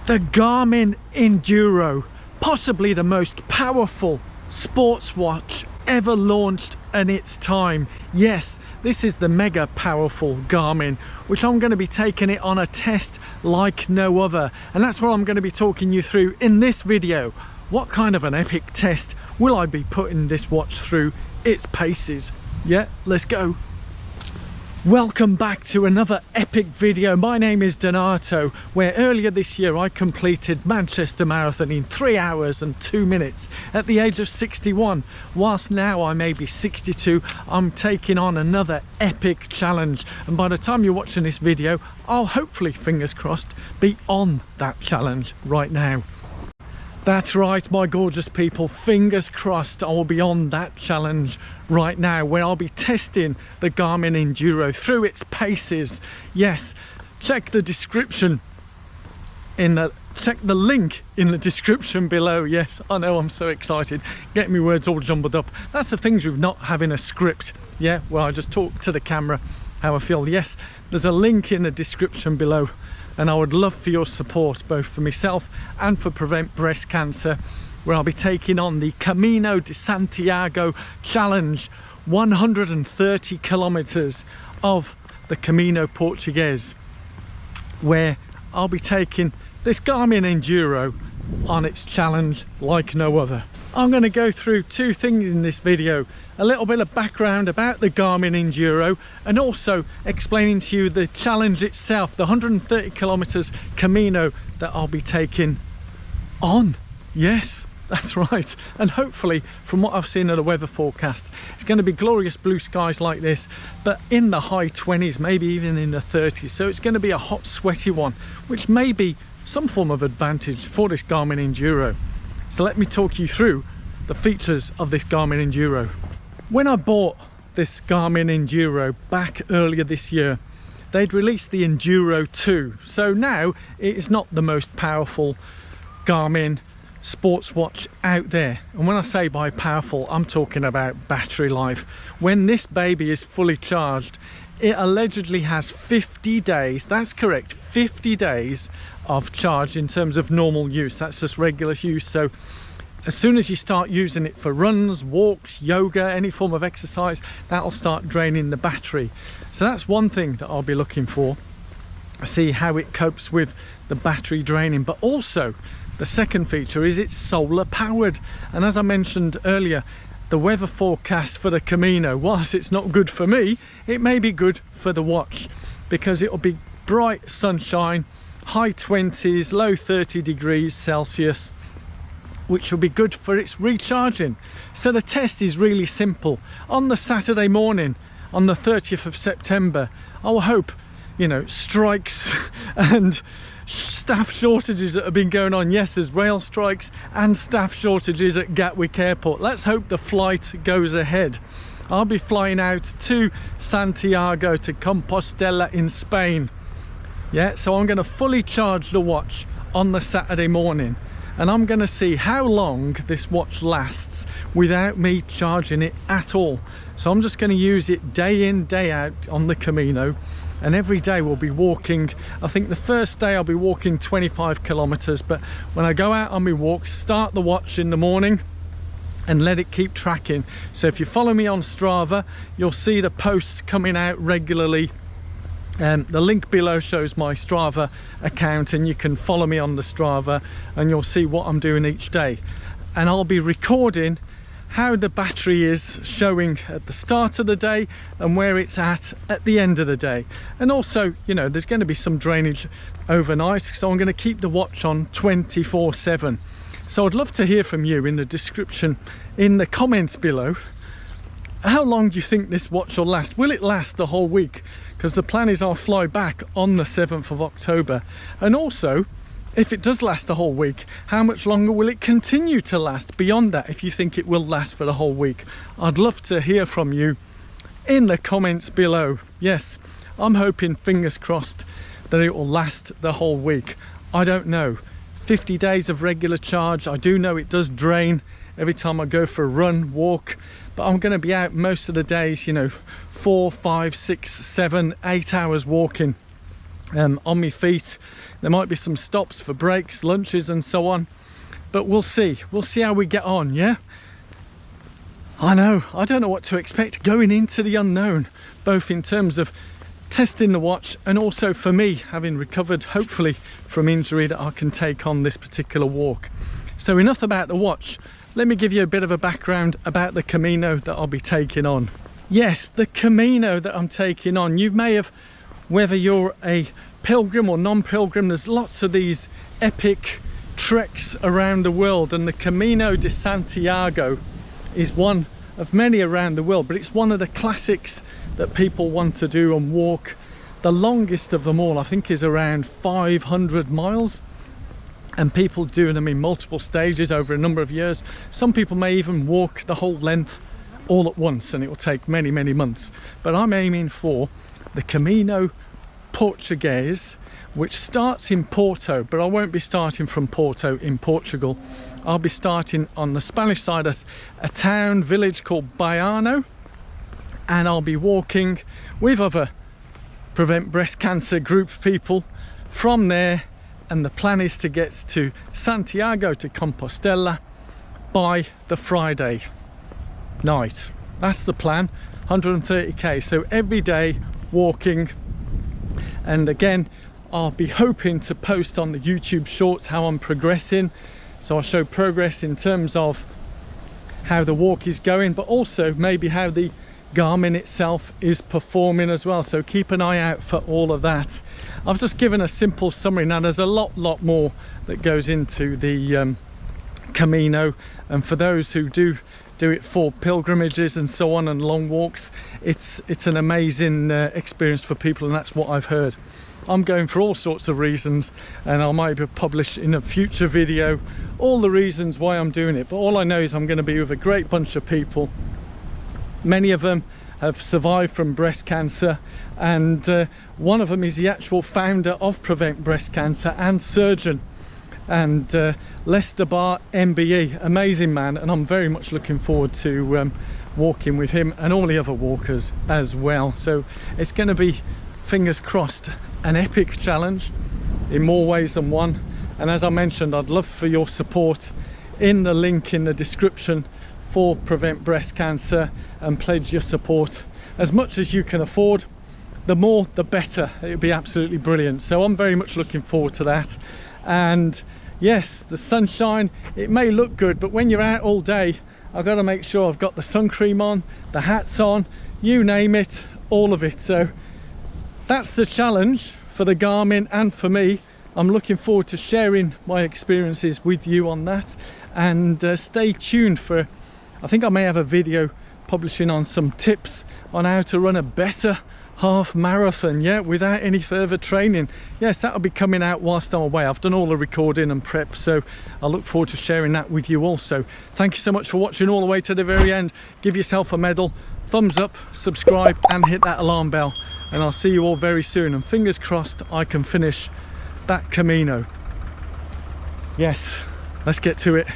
The Garmin Enduro, possibly the most powerful sports watch ever launched in its time. Yes, this is the mega powerful Garmin, which I'm going to be taking it on a test like no other, and that's what I'm going to be talking you through in this video. What kind of an epic test will I be putting this watch through its paces? Yeah, let's go. Welcome back to another epic video. My name is Donato, where earlier this year I completed Manchester Marathon in 3 hours and 2 minutes at the age of 61. Whilst now I may be 62, I'm taking on another epic challenge, and by the time you're watching this video, I'll hopefully, fingers crossed, be on that challenge right now. That's right, my gorgeous people, fingers crossed I will be on that challenge right now, where I'll be testing the Garmin Enduro through its paces. Yes, check the description check the link in the description below. Yes, I know, I'm so excited, getting me words all jumbled up. That's the things with not having a script, yeah, where I just talk to the camera how I feel. Yes, there's a link in the description below, and I would love for your support, both for myself and for Prevent Breast Cancer, where I'll be taking on the Camino de Santiago challenge, 130 kilometers of the Camino Portuguese, where I'll be taking this Garmin Enduro on its challenge like no other. I'm going to go through two things in this video: a little bit of background about the Garmin Enduro, and also explaining to you the challenge itself, the 130 kilometers Camino that I'll be taking on. Yes, that's right. And hopefully, from what I've seen of the weather forecast, it's going to be glorious blue skies like this, but in the high 20s, maybe even in the 30s. So it's going to be a hot, sweaty one, which may be some form of advantage for this Garmin Enduro. So let me talk you through the features of this Garmin Enduro. When I bought this Garmin Enduro back earlier this year, they'd released the Enduro 2. So now it is not the most powerful Garmin sports watch out there. And when I say by powerful, I'm talking about battery life. When this baby is fully charged, it allegedly has 50 days, that's correct, 50 days of charge in terms of normal use. That's just regular use. So as soon as you start using it for runs, walks, yoga, any form of exercise, that'll start draining the battery. So that's one thing that I'll be looking for, see how it copes with the battery draining. But also the second feature is it's solar powered, and as I mentioned earlier, the weather forecast for the Camino, whilst it's not good for me, it may be good for the watch, because it'll be bright sunshine, high 20s, low 30 degrees Celsius, which will be good for its recharging. So the test is really simple. On the Saturday morning, on the 30th of September, I will hope, you know, strikes and staff shortages that have been going on. Yes, there's rail strikes and staff shortages at Gatwick Airport. Let's hope the flight goes ahead. I'll be flying out to Santiago, to Compostela in Spain. Yeah, so I'm going to fully charge the watch on the Saturday morning, and I'm going to see how long this watch lasts without me charging it at all. So I'm just going to use it day in, day out on the Camino, and every day we'll be walking. I think the first day I'll be walking 25 kilometers, but when I go out on my walks, start the watch in the morning and let it keep tracking. So if you follow me on Strava, you'll see the posts coming out regularly. The link below shows my Strava account, and you can follow me on the Strava and you'll see what I'm doing each day. And I'll be recording how the battery is showing at the start of the day and where it's at the end of the day. And also, you know, there's going to be some drainage overnight, so I'm going to keep the watch on 24/7. So I'd love to hear from you in the description, in the comments below. How long do you think this watch will last? Will it last the whole week? Because the plan is I'll fly back on the 7th of October. And also, if it does last the whole week, how much longer will it continue to last beyond that, if you think it will last for the whole week? I'd love to hear from you in the comments below. Yes, I'm hoping, fingers crossed, that it will last the whole week. I don't know. 50 days of regular charge. I do know it does drain every time I go for a run, walk, but I'm going to be out most of the days, you know, 4, 5, 6, 7, 8 hours walking. on my feet. There might be some stops for breaks, lunches and so on, but we'll see how we get on. Yeah, I don't know what to expect going into the unknown, both in terms of testing the watch and also for me having recovered hopefully from injury that I can take on this particular walk. So enough about the watch, let me give you a bit of a background about the Camino that I'll be taking on. Yes, the Camino that I'm taking on, you may have, whether you're a pilgrim or non-pilgrim, there's lots of these epic treks around the world, and the Camino de Santiago is one of many around the world, but it's one of the classics that people want to do and walk. The longest of them all I think is around 500 miles, and people do them in multiple stages over a number of years. Some people may even walk the whole length all at once, and it will take many months, but I'm aiming for the Camino Portuguese, which starts in Porto, but I won't be starting from Porto in Portugal. I'll be starting on the Spanish side at a village called Baiano, and I'll be walking with other Prevent Breast Cancer group people from there, and the plan is to get to Santiago de Compostela by the Friday night. That's the plan. 130k, so every day walking. And again, I'll be hoping to post on the YouTube shorts how I'm progressing, so I'll show progress in terms of how the walk is going, but also maybe how the Garmin itself is performing as well, so keep an eye out for all of that. I've just given a simple summary. Now there's a lot more that goes into the Camino, and for those who do it for pilgrimages and so on and long walks, it's an amazing experience for people, and that's what I've heard. I'm going for all sorts of reasons, and I might publish in a future video all the reasons why I'm doing it, but all I know is I'm going to be with a great bunch of people. Many of them have survived from breast cancer, and one of them is the actual founder of Prevent Breast Cancer and surgeon, and Lester Barr MBE, amazing man, and I'm very much looking forward to walking with him and all the other walkers as well. So it's going to be, fingers crossed, an epic challenge in more ways than one. And as I mentioned, I'd love for your support in the link in the description for Prevent Breast Cancer, and pledge your support as much as you can afford. The more the better. It would be absolutely brilliant. So I'm very much looking forward to that. And yes, the sunshine, it may look good, but when you're out all day, I've got to make sure I've got the sun cream on, the hats on, you name it, all of it. So that's the challenge for the Garmin and for me. I'm looking forward to sharing my experiences with you on that, and stay tuned for, I think I may have a video publishing on some tips on how to run a better half marathon, yeah, without any further training. Yes, that'll be coming out whilst I'm away. I've done all the recording and prep, so I look forward to sharing that with you also. Thank you so much for watching all the way to the very end. Give yourself a medal, thumbs up, subscribe and hit that alarm bell, and I'll see you all very soon, and fingers crossed I can finish that Camino. Yes, let's get to it.